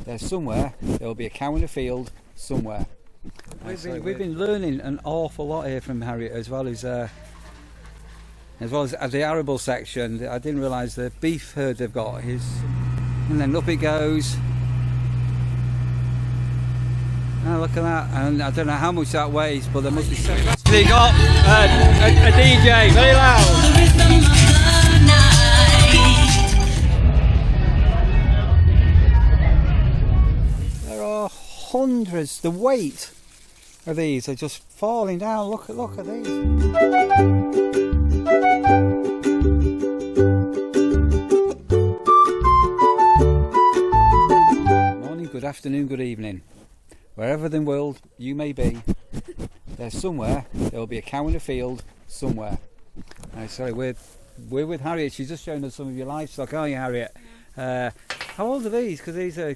there's somewhere there will be a cow in a field somewhere. We've been learning an awful lot here from Harriet, as well as the arable section. I didn't realise the beef herd they've got is, and then up it goes. Oh, look at that, and I don't know how much that weighs, but there must be something. They got a DJ, very loud. There are hundreds. The weight of these are just falling down. Look at these. Morning, good afternoon, good evening. Wherever in the world you may be, there's somewhere there will be a cow in a field somewhere. So we're with Harriet. She's just showing us some of your livestock, aren't you, Harriet? How old are these? Because these are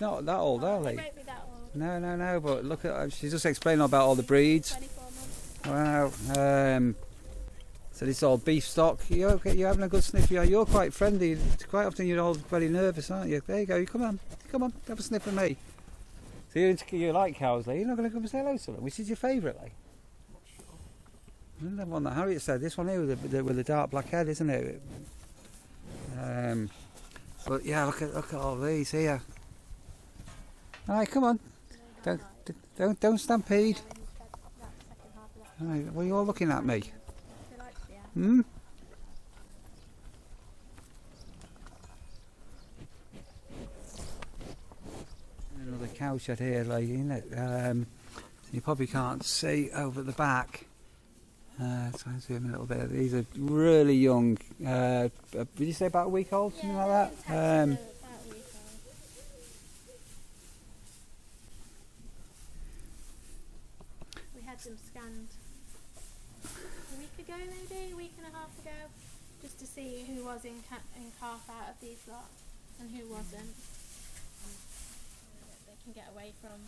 not that old, are they? They won't be that old. No. But look at, she's just explaining about all the breeds. 24 months. Wow. So this is all beef stock. You're having a good sniff. You're quite friendly. Quite often you're all very nervous, aren't you? There you go. Come on, have a sniff of me. So you like cows, Lee? You're not going to come and say hello to them? Which is your favourite, Lee? Isn't that one that Harriet said? This one here with the dark black head, isn't it? But yeah, look at all these here. All right, come on. Don't stampede. All right, well, you're all looking at me. Hmm. Another cow shed here, lady, isn't it? You probably can't see over the back. Try and zoom in a little bit. These are really young. Did you say about a week old, something like that? About a week old. We had them scanned a week ago, maybe a week and a half ago, just to see who was in calf out of these lot and who wasn't. They can get away from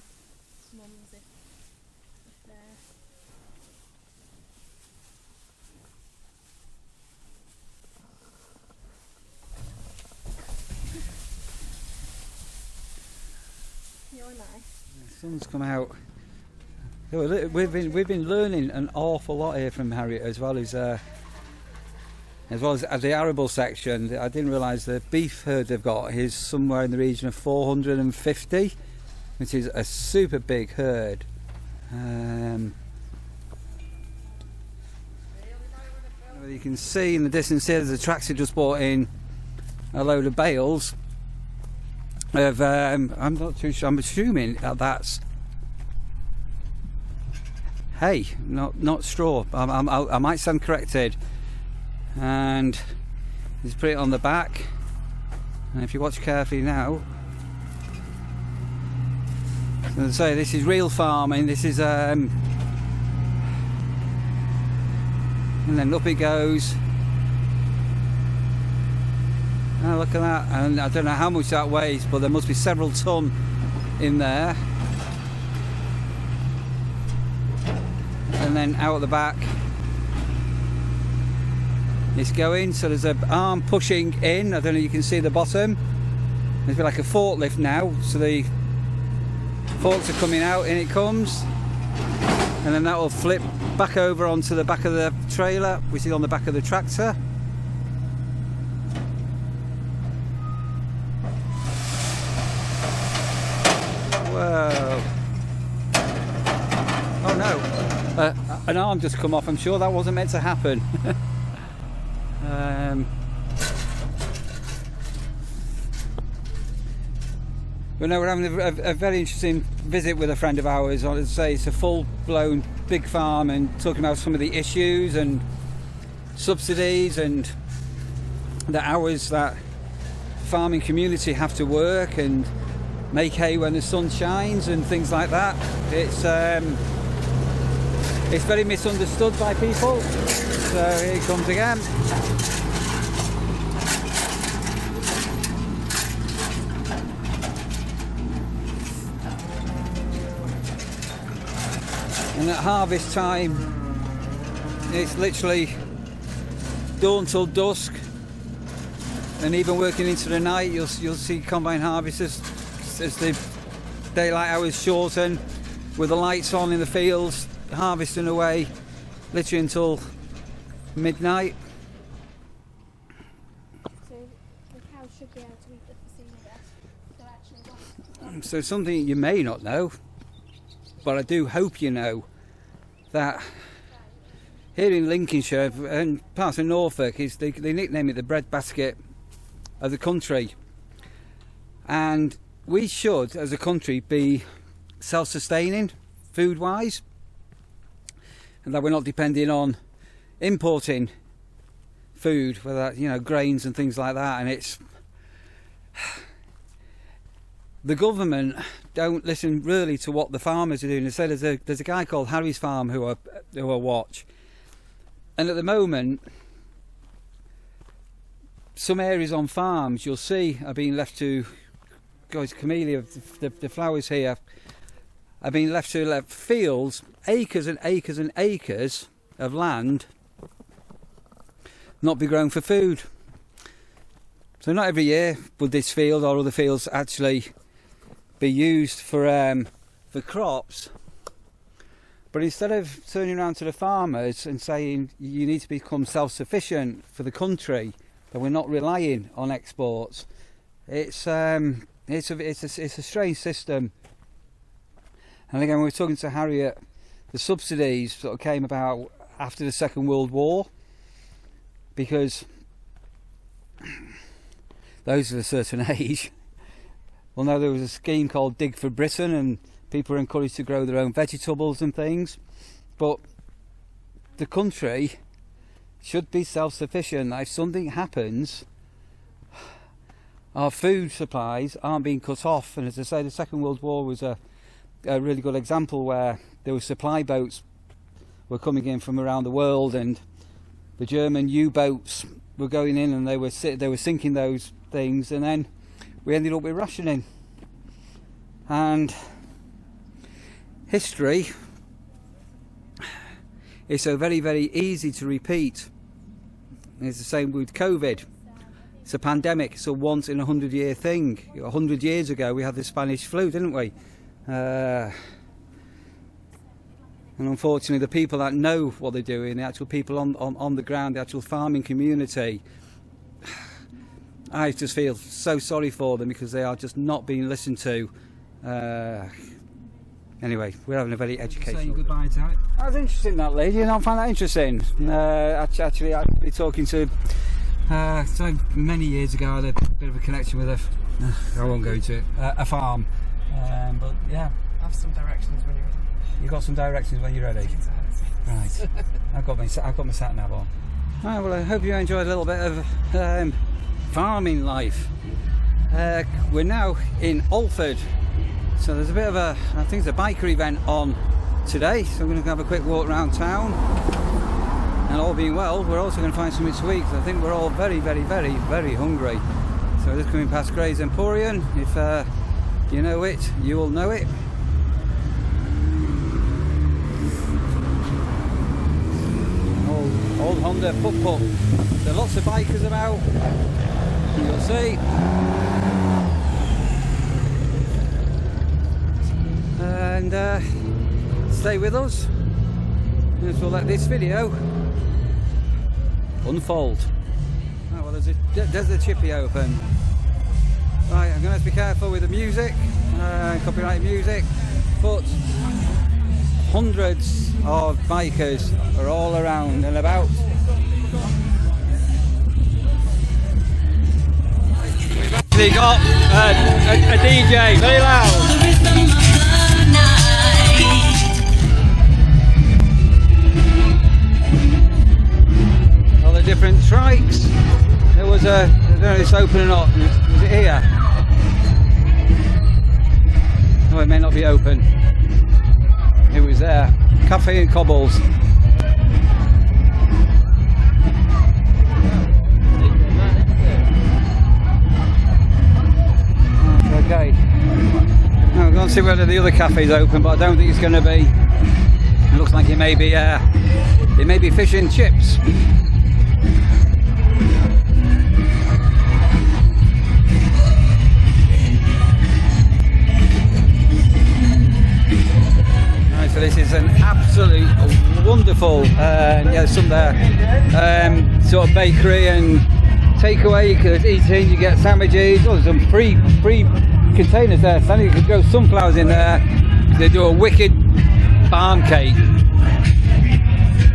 mums if they're. You're nice. The sun's come out. We've been learning an awful lot here from Harriet, as well as the arable section. I didn't realise the beef herd they've got is somewhere in the region of 450, which is a super big herd. You can see in the distance here, there's a tractor just brought in a load of bales of, I'm not too sure, I'm assuming that's hay, not straw. I might stand corrected. And he's put it on the back, and if you watch carefully now, as I say, this is real farming. This is and then up it goes. Oh, look at that, and I don't know how much that weighs, but there must be several ton in there. And then out the back it's going, so there's an arm pushing in. I don't know if you can see the bottom. There's like a forklift now, so the forks are coming out, in it comes, and then that will flip back over onto the back of the trailer, which is on the back of the tractor. Whoa. Oh no, an arm just come off. I'm sure that wasn't meant to happen. But no, we're having a very interesting visit with a friend of ours. I would say it's a full-blown big farm, and talking about some of the issues and subsidies and the hours that farming community have to work and make hay when the sun shines and things like that. It's very misunderstood by people. So here it comes again. And at harvest time, it's literally dawn till dusk, and even working into the night, you'll see combine harvesters as the daylight hours shorten, with the lights on in the fields, harvesting away literally until midnight. So the cows should be able to eat the facina. So actually, So something you may not know, but I do hope you know, that here in Lincolnshire and parts of Norfolk, they nickname it the breadbasket of the country, and we should as a country be self-sustaining food wise, and that we're not depending on importing food, whether grains and things like that. And it's the government don't listen really to what the farmers are doing. They say there's a guy called Harry's Farm who I watch, and at the moment some areas on farms you'll see are being left to, guys, camellia, the flowers here are being left fields, acres and acres and acres of land, not be grown for food. So not every year would this field or other fields actually be used for crops, but instead of turning around to the farmers and saying you need to become self-sufficient for the country, that we're not relying on exports, it's a strange system. And again, we were talking to Harriet, the subsidies sort of came about after the Second World War, because those of a certain age will know there was a scheme called Dig for Britain, and people were encouraged to grow their own vegetables and things. But the country should be self-sufficient. If something happens, our food supplies aren't being cut off. And as I say, the Second World War was a really good example, where there were supply boats were coming in from around the world, and the German U-boats were going in, and they were sinking those things, and then we ended up with rationing. And history is so very, very easy to repeat. It's the same with COVID. It's a pandemic. It's a once in 100-year thing. 100 years ago we had the Spanish flu, didn't we? And unfortunately the people that know what they're doing, the actual people on the ground, the actual farming community, I just feel so sorry for them, because they are just not being listened to. Anyway, we're having a very educational... Saying goodbye to it. That was interesting, that lady. You don't find that interesting? Actually, I've been talking to... so many years ago, I had a bit of a connection with I won't go into it. A farm. But yeah. I have some directions when you're ready. You got some directions when you're ready? Right. I've got my sat nav on. Right, well, I hope you enjoyed a little bit of farming life. We're now in Alford, so there's a bit of I think it's a biker event on today, so I'm going to have a quick walk around town, and all being well, we're also going to find something to eat. I think we're all very, very, very, very hungry. So just coming past Gray's Emporium. If you know it, you will know it. Old Honda putt-putt. There are lots of bikers about, you'll see. And stay with us, and we'll let this video unfold. Oh, well, there's a chippy open. Right, I'm going to have to be careful with the music, copyright music, but hundreds of bikers are all around and about. We've actually got a DJ, very loud. All the different trikes. There was I don't know if it's open or not. Is it here? No, it may not be open. It was there. Cafe and Cobbles. Okay. Now we're going to see whether the other cafe is open, but I don't think it's going to be. It looks like it may be fish and chips. is an absolute wonderful, yeah, some there, sort of bakery and takeaway. You could eat in, you get sandwiches. Oh, there's some free containers there, so you could grow sunflowers in there. They do a wicked barn cake,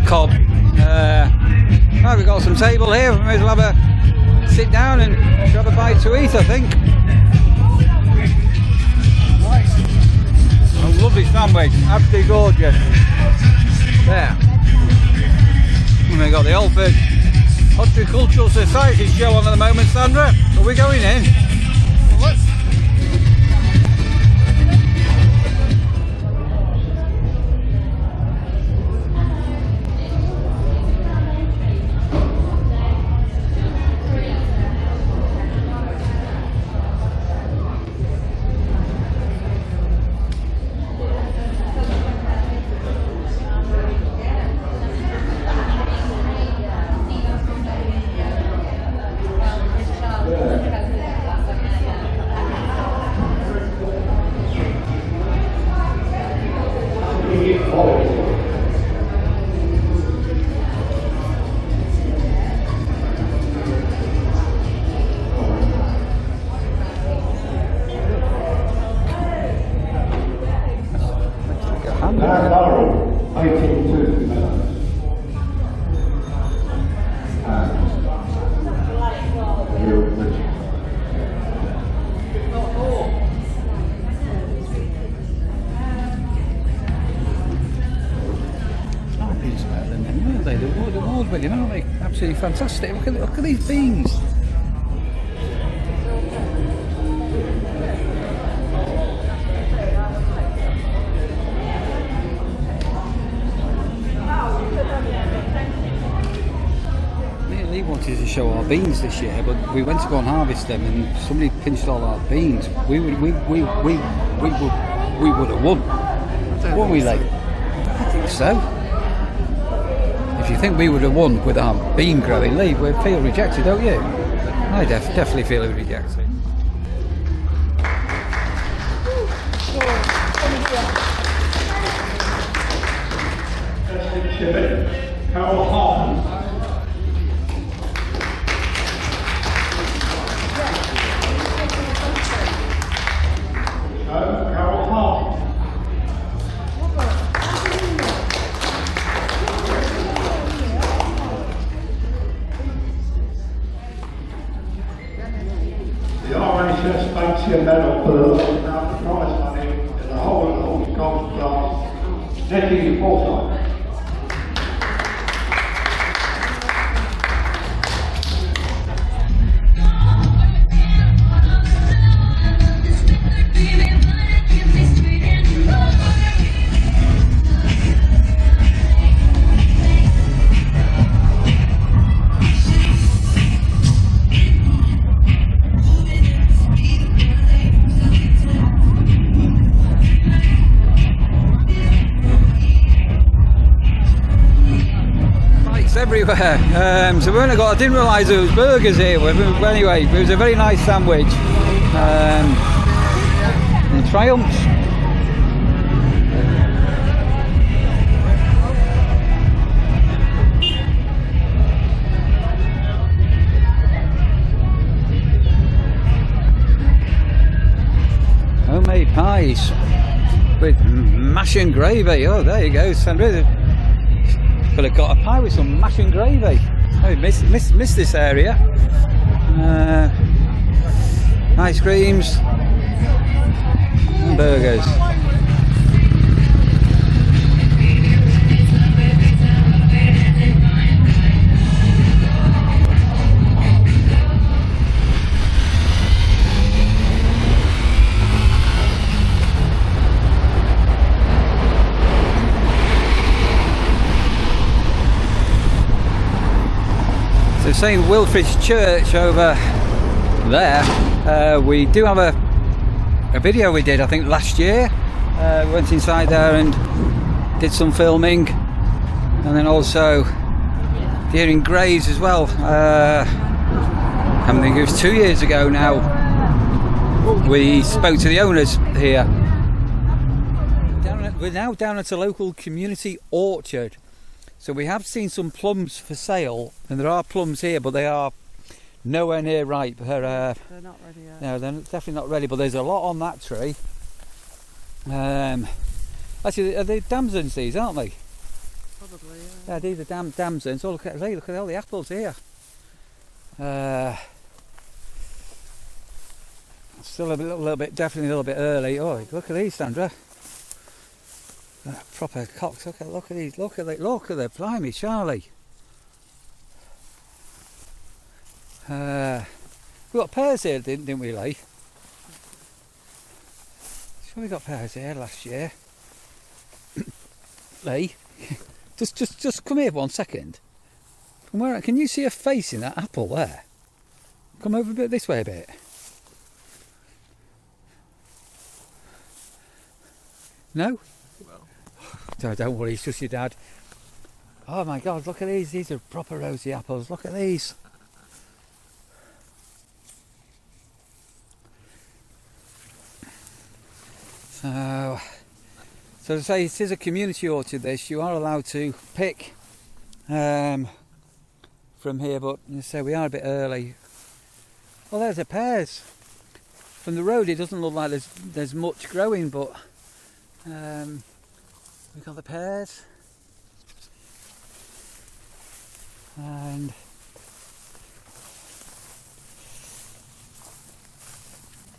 cob. Right, we've got some table here. We may as well have a sit down and grab a bite to eat, I think. A lovely sandwich, absolutely gorgeous. There. And we've got the Alford Horticultural Society show on at the moment, Sandra. Are we going in? What? Aren't they? Absolutely fantastic. Look at these beans. Me and Lee wanted to show our beans this year, but we went to go and harvest them, and somebody pinched all our beans. We would have won. Won't we, Lee? I think so. If you think we would have won with our bean growing, Lee, we'd feel rejected, don't you? I definitely feel rejected. Medal for the prize money in the whole of the horticulture class, netting Forsyth. Everywhere. So we only got, I didn't realise there was burgers here. Anyway, it was a very nice sandwich. And Triumphs. Homemade pies with mash and gravy. Oh, there you go, Sandra. Could have got a pie with some mash and gravy. I miss this area. Ice creams and burgers. So St Wilfrid's Church over there, we do have a video we did, I think last year. We went inside there and did some filming, and then also here in Grays as well. I think it was 2 years ago now. We spoke to the owners here We're now down at a local community orchard. So we have seen some plums for sale, and there are plums here, but they are nowhere near ripe. They're not ready yet. No, they're definitely not ready, but there's a lot on that tree. Actually, are they damsons these, aren't they? Probably, yeah. Yeah, these are damsons. Oh, look at all the apples here. Still a little bit, definitely a little bit early. Oh, look at these, Sandra. Proper cocks. Look at these. Look at the blimey, Charlie. We got pears here, didn't we, Lee? Sure, we got pears here last year. Lee, just come here 1 second. From where can you see a face in that apple there? Come over a bit this way a bit. No? Well. Don't worry, it's just your dad. Oh my God, look at these. These are proper rosy apples. Look at these. So to say, it is a community orchard this. You are allowed to pick from here, but as I say, we are a bit early. Well, there's the pears. From the road it doesn't look like there's much growing, but we've got the pears. And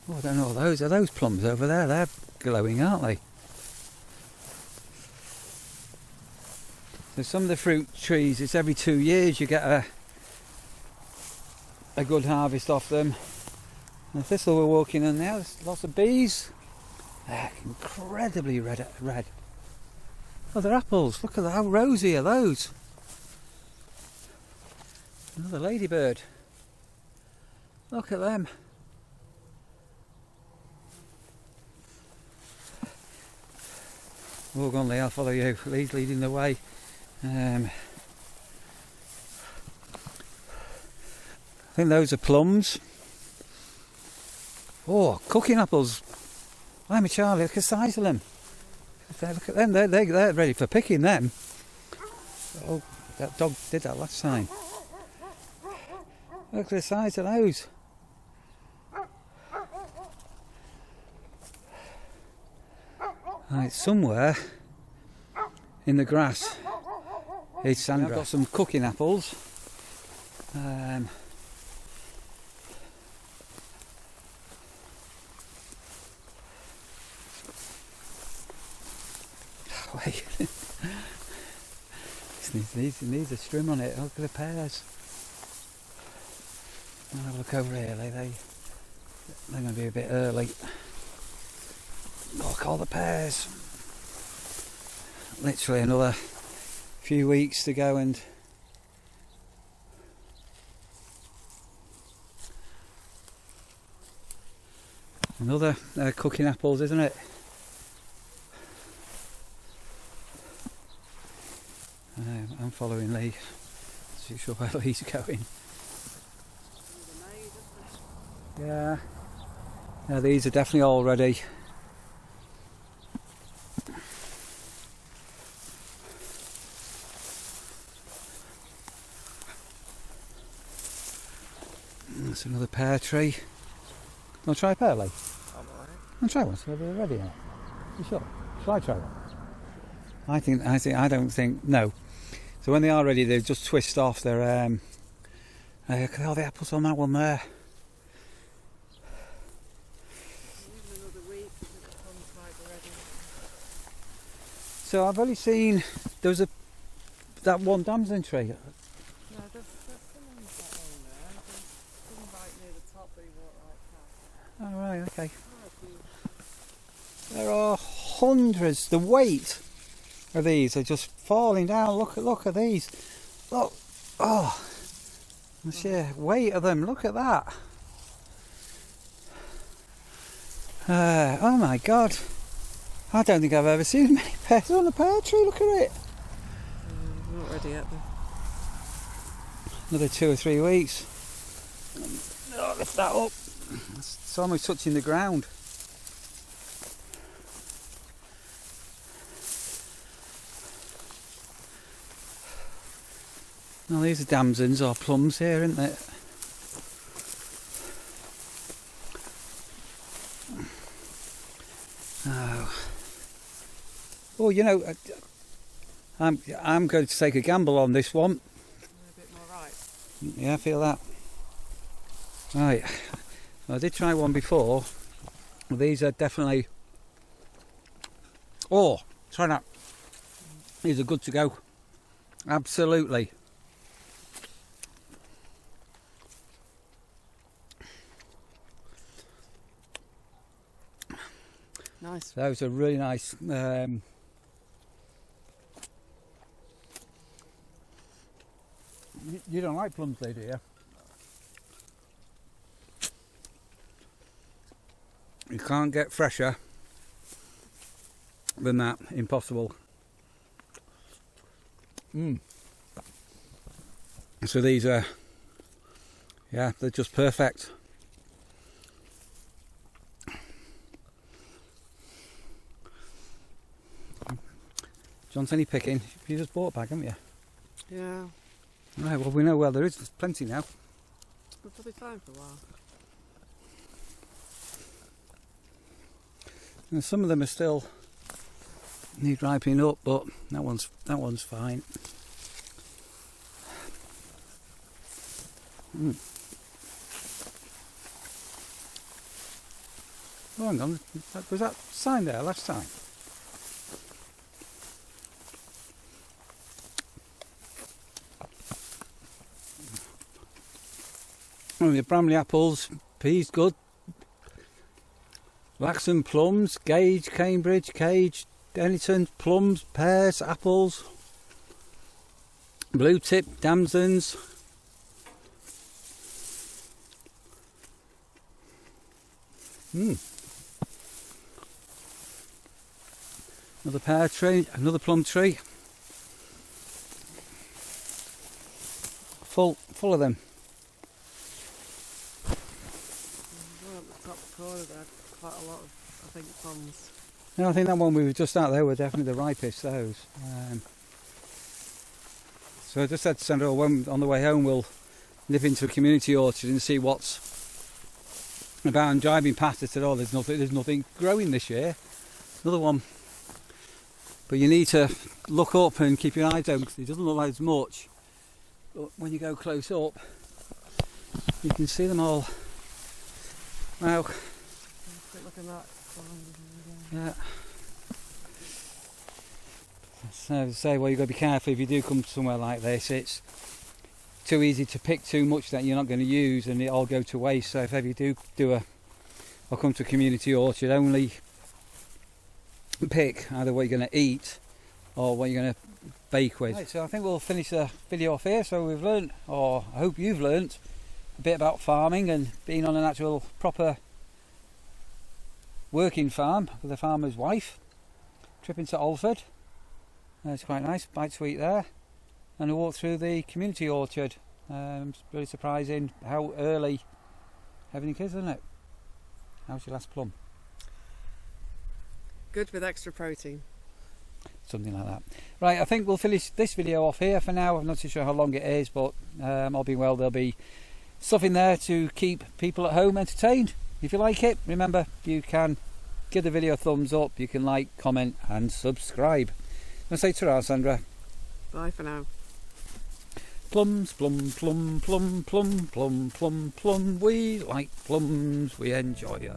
oh, I don't know, are those plums over there? They're glowing, aren't they? So some of the fruit trees, it's every 2 years you get a good harvest off them. And the thistle we're walking on now, there's lots of bees. They're incredibly red. Oh, they're apples. Look at how rosy are those. Another ladybird. Look at them. Oh, go on, Lee, I'll follow you. Lee's leading the way. I think those are plums. Oh, cooking apples. I'm a Charlie, look at the size of them. Look at them, they're ready for picking them. Oh, that dog did that last time. Look at the size of those. Right, somewhere in the grass is Sandra. I've got some cooking apples. Wait. This needs a string on it. Look at the pears. I'll have a look over here. They're going to be a bit early. Look, all the pears. Literally another few weeks to go, and another cooking apples, isn't it? I'm following Lee. Not too sure where Lee's going. Yeah. Yeah, these are definitely all ready. That's another pear tree. Want to try a pear, Lee? I'm alright. Want to try one? So they're ready now. You sure? Shall I try one? I don't think. No. So when they are ready, they just twist off. They're look at all the apples on that one there. Even another week, the plums might be ready. So I've only seen that one damson tree. No, there's some on that one there. There's some right near the top that you walk right past. Oh right, okay. Oh, There are hundreds. The weight of these are just falling down. Look at these. Look. Oh, the sheer weight of them. Look at that. Oh my God. I don't think I've ever seen many pears on a pear tree. Look at it. not ready yet though. Another 2 or 3 weeks. Oh, lift that up. It's almost touching the ground. Well, these are damsons or plums here, aren't they? Oh, you know, I'm going to take a gamble on this one. A bit more right. Yeah, I feel that. Right, I did try one before. Well, these are definitely. Oh, try that. These are good to go. Absolutely. Nice. Those are really nice. You don't like plums, do you? You can't get fresher than that. Impossible. So these are, yeah, they're just perfect. John's any picking? You just bought a bag, haven't you? Yeah. Right, well, we know where there is. There's plenty now. We're probably fine for a while. And some of them are still need ripening up, but that one's fine. Oh, hang on. Was that sign there last time? Oh, the Bramley apples, peas good. Laxon plums, Gage, Cambridge, Cage, Dennyton, plums, pears, apples, blue tip, damsons. Another pear tree, another plum tree. Full of them. Well, at the top corner there, quite a lot of, I think, plums. No, I think that one we were just out there were definitely the ripest, those. So I just said to Sandra, when on the way home we'll nip into a community orchard and see what's about. And driving past, I said, oh, there's nothing growing this year. Another one. But you need to look up and keep your eyes open because it doesn't look like there's much. But when you go close up, you can see them all. Wow. Quick look at that. Yeah. So as I say, well, you've got to be careful if you do come to somewhere like this. It's too easy to pick too much that you're not going to use and it all go to waste. So if ever you do or come to a community orchard, only pick either what you're going to eat or what you're going to bake with. Right, so I think we'll finish the video off here. So we've learnt, or I hope you've learnt, a bit about farming and being on an actual proper working farm with a farmer's wife. Trip into Alford. It's quite nice, bite to eat there. And a walk through the community orchard. It's really surprising how early everything is, isn't it? How's your last plum? Good with extra protein. Something like that. Right, I think we'll finish this video off here for now. I'm not too sure how long it is, but all being well, there'll be stuff in there to keep people at home entertained. If you like it, remember you can give the video a thumbs up, you can like, comment and subscribe. I'm going to say ta-ra, Sandra. Bye for now. Plums, plum, plum, plum, plum, plum, plum, plum. We like plums, we enjoy it.